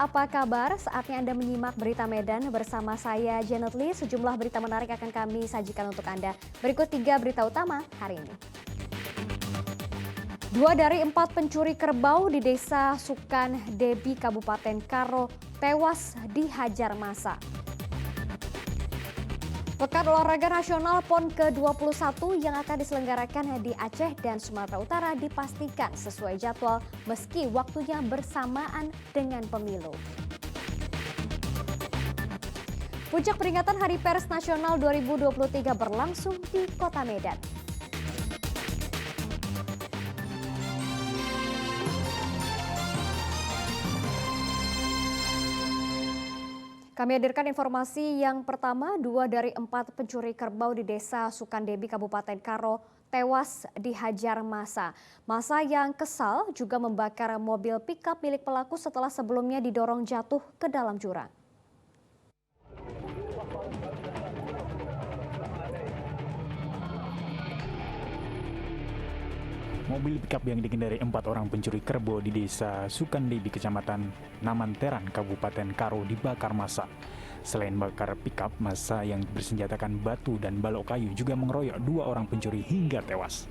apa kabar? Saatnya Anda menyimak Berita Medan bersama saya Janet Lee. Sejumlah berita menarik akan kami sajikan untuk Anda. Berikut 3 berita utama hari ini. 2 dari 4 pencuri kerbau di Desa Sukan Debi, Kabupaten Karo tewas dihajar massa. Pekan Olahraga Nasional PON ke-21 yang akan diselenggarakan di Aceh dan Sumatera Utara dipastikan sesuai jadwal meski waktunya bersamaan dengan pemilu. Puncak peringatan Hari Pers Nasional 2023 berlangsung di Kota Medan. Kami hadirkan informasi yang pertama, 2 dari 4 pencuri kerbau di Desa Sukandebi, Kabupaten Karo tewas dihajar massa. Massa yang kesal juga membakar mobil pickup milik pelaku setelah sebelumnya didorong jatuh ke dalam jurang. Mobil pickup yang dikendarai 4 orang pencuri kerbau di Desa Sukandebi, Kecamatan Namanteran, Kabupaten Karo dibakar massa. Selain bakar pickup, massa yang bersenjatakan batu dan balok kayu juga mengeroyok 2 orang pencuri hingga tewas.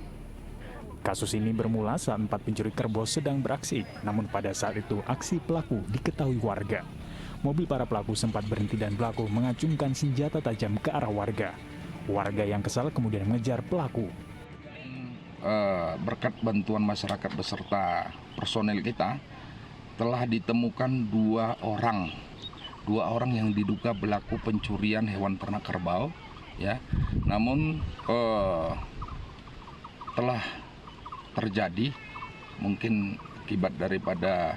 Kasus ini bermula saat 4 pencuri kerbau sedang beraksi, namun pada saat itu aksi pelaku diketahui warga. Mobil para pelaku sempat berhenti dan pelaku mengacungkan senjata tajam ke arah warga. Warga yang kesal kemudian mengejar pelaku. Berkat bantuan masyarakat beserta personel kita telah ditemukan 2 orang yang diduga pelaku pencurian hewan ternak kerbau, ya. Namun telah terjadi mungkin akibat daripada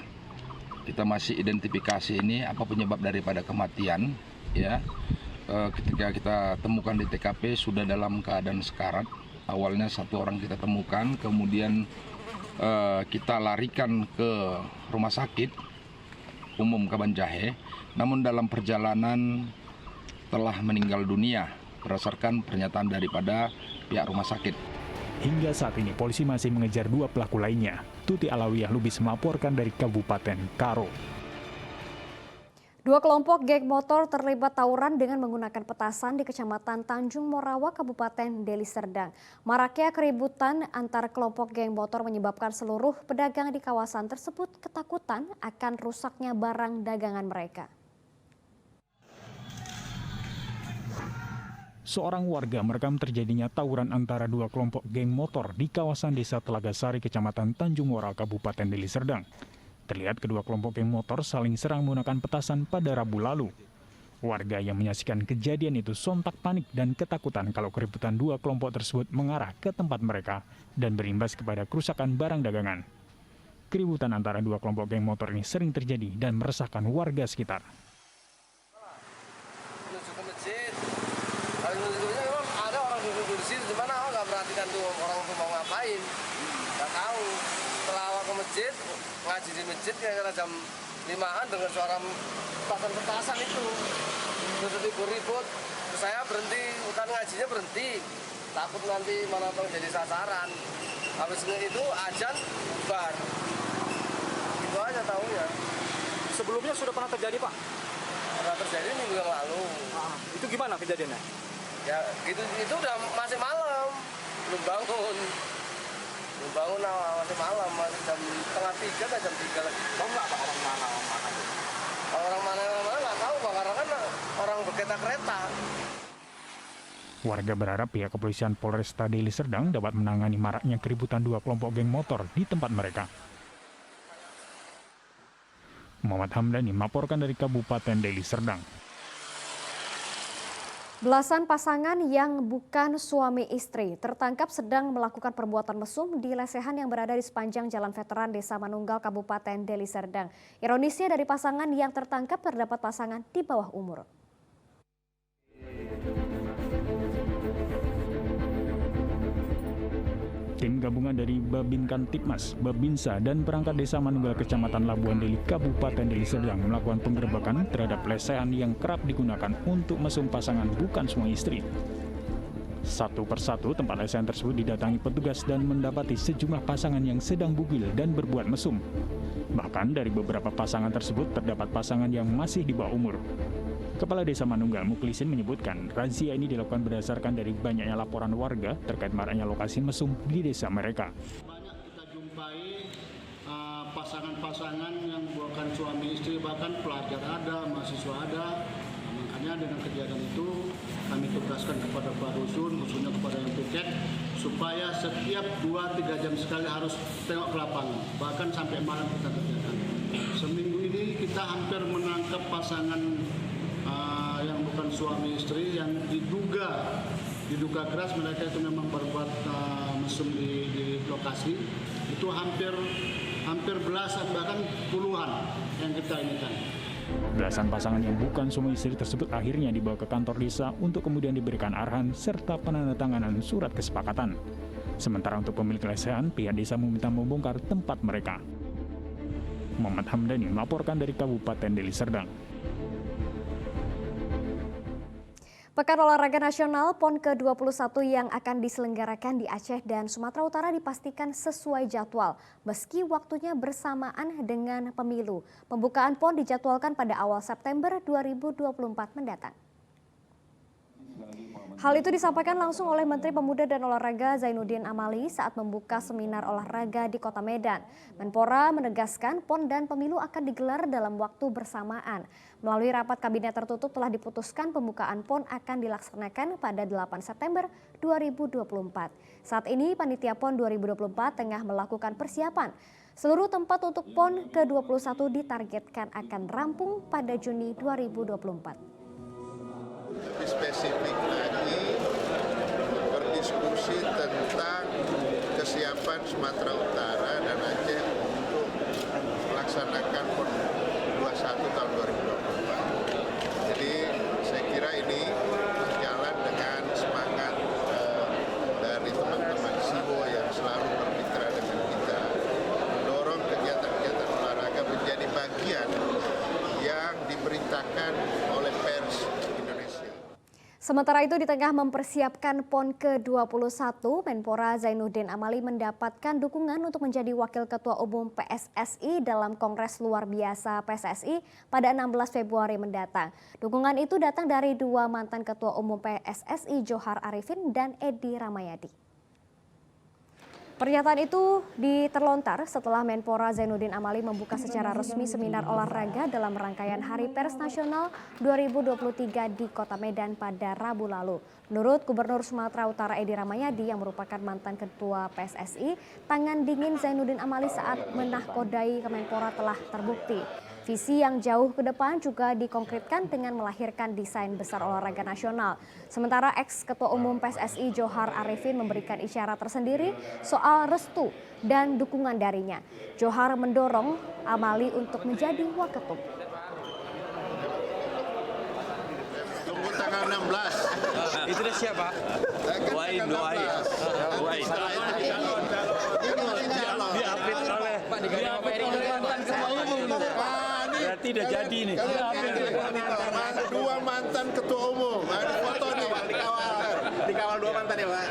kita masih identifikasi ini apa penyebab daripada kematian, ya. Ketika kita temukan di TKP sudah dalam keadaan sekarat. Awalnya 1 orang kita temukan, kemudian kita larikan ke rumah sakit umum Kabanjahe. Namun dalam perjalanan telah meninggal dunia berdasarkan pernyataan daripada pihak rumah sakit. Hingga saat ini polisi masih mengejar 2 pelaku lainnya. Tuti Alawiyah Lubis melaporkan dari Kabupaten Karo. 2 kelompok geng motor terlibat tawuran dengan menggunakan petasan di Kecamatan Tanjung Morawa, Kabupaten Deli Serdang. Maraknya keributan antar kelompok geng motor menyebabkan seluruh pedagang di kawasan tersebut ketakutan akan rusaknya barang dagangan mereka. Seorang warga merekam terjadinya tawuran antara 2 kelompok geng motor di kawasan Desa Telaga Sari, Kecamatan Tanjung Morawa, Kabupaten Deli Serdang. Terlihat kedua kelompok geng motor saling serang menggunakan petasan pada Rabu lalu. Warga yang menyaksikan kejadian itu sontak panik dan ketakutan kalau keributan 2 kelompok tersebut mengarah ke tempat mereka dan berimbas kepada kerusakan barang dagangan. Keributan antara 2 kelompok geng motor ini sering terjadi dan meresahkan warga sekitar. Menuju ke masjid, kalau menujunya memang ada orang duduk di situ, gimana nggak perhatikan tuh orang tuh mau ngapain, nggak tahu. Setelah awal ke masjid, ngaji di masjid kira-kira jam 5-an dengan suara petasan-petasan itu. Terus ribut-ribut, terus saya berhenti, bukan ngajinya berhenti. Takut nanti malah jadi sasaran. Habis itu azan bubar. Itu aja tahunya. Sebelumnya sudah pernah terjadi, Pak? Pernah terjadi minggu yang lalu. Itu gimana kejadiannya? Ya gitu, itu udah masih malam, belum bangun. Masih malam, masih jam 2:30 atau jam 3 lagi. Tahu nggak Pak orang mana? Kalau orang mana nggak tahu Pak, karena kan orang berkereta. Warga berharap pihak kepolisian Polresta Deli Serdang dapat menangani maraknya keributan 2 kelompok geng motor di tempat mereka. Muhammad Hamdani melaporkan dari Kabupaten Deli Serdang. Belasan pasangan yang bukan suami istri tertangkap sedang melakukan perbuatan mesum di lesehan yang berada di sepanjang Jalan Veteran Desa Manunggal, Kabupaten Deli Serdang. Ironisnya dari pasangan yang tertangkap terdapat pasangan di bawah umur. Tim gabungan dari Babinkan Tipmas, Babinsa, dan perangkat Desa Manunggal Kecamatan Labuan Deli, Kabupaten Deli Serdang melakukan penggerebekan terhadap lesehan yang kerap digunakan untuk mesum pasangan bukan suami istri. Satu persatu tempat ASN tersebut didatangi petugas dan mendapati sejumlah pasangan yang sedang bugil dan berbuat mesum. Bahkan dari beberapa pasangan tersebut terdapat pasangan yang masih di bawah umur. Kepala Desa Manunggal Muklisin menyebutkan razia ini dilakukan berdasarkan dari banyaknya laporan warga terkait maraknya lokasi mesum di desa mereka. Banyak kita jumpai pasangan-pasangan yang bukan suami istri, bahkan pelajar ada, mahasiswa ada. Makanya dengan kejadian itu kami tugaskan kepada Pak Rusun, khususnya kepada yang piket, supaya setiap 2-3 jam sekali harus tengok ke lapangan, bahkan sampai malam kita kerjakan. Seminggu ini kita hampir menangkap pasangan yang bukan suami istri yang diduga keras mereka itu memang berbuat mesum di lokasi. Itu hampir belasan bahkan puluhan yang kita inikan. Belasan pasangan yang bukan suami istri tersebut akhirnya dibawa ke kantor desa untuk kemudian diberikan arahan serta penandatanganan surat kesepakatan. Sementara untuk pemilik lesehan, pihak desa meminta membongkar tempat mereka. Muhammad Hamdani melaporkan dari Kabupaten Deli Serdang. Pekan Olahraga Nasional PON ke-21 yang akan diselenggarakan di Aceh dan Sumatera Utara dipastikan sesuai jadwal, meski waktunya bersamaan dengan pemilu. Pembukaan PON dijadwalkan pada awal September 2024 mendatang. Hal itu disampaikan langsung oleh Menteri Pemuda dan Olahraga Zainuddin Amali saat membuka seminar olahraga di Kota Medan. Menpora menegaskan PON dan pemilu akan digelar dalam waktu bersamaan. Melalui rapat kabinet tertutup telah diputuskan pembukaan PON akan dilaksanakan pada 8 September 2024. Saat ini panitia PON 2024 tengah melakukan persiapan. Seluruh tempat untuk PON ke-21 ditargetkan akan rampung pada Juni 2024. Lebih spesifik lagi berdiskusi tentang kesiapan Sumatera Utara dan Aceh untuk melaksanakan PON 21 tahun 2024. Jadi saya kira ini berjalan dengan semangat dari teman-teman SIWO yang selalu bermitra dengan kita, mendorong kegiatan-kegiatan olahraga menjadi bagian yang diberitakan oleh pers Indonesia. Sementara itu di tengah mempersiapkan PON ke-21, Menpora Zainuddin Amali mendapatkan dukungan untuk menjadi Wakil Ketua Umum PSSI dalam Kongres Luar Biasa PSSI pada 16 Februari mendatang. Dukungan itu datang dari dua mantan Ketua Umum PSSI Johar Arifin dan Edi Ramayadi. Pernyataan itu diterlontar setelah Menpora Zainuddin Amali membuka secara resmi seminar olahraga dalam rangkaian Hari Pers Nasional 2023 di Kota Medan pada Rabu lalu. Menurut Gubernur Sumatera Utara Edi Ramayadi yang merupakan mantan Ketua PSSI, tangan dingin Zainuddin Amali saat menahkodai Kemenpora telah terbukti. Visi yang jauh ke depan juga dikonkretkan dengan melahirkan desain besar olahraga nasional. Sementara ex-Ketua Umum PSSI Johar Arifin memberikan isyarat tersendiri soal restu dan dukungan darinya. Johar mendorong Amali untuk menjadi waketum. Tunggu tanggal 16. Itu udah siap, Pak. Doain. Diapit oleh Pak berarti udah jadi nih. Dua mantan ketua umum. Ada foto nih. Dikawal dua mantan ya, Pak.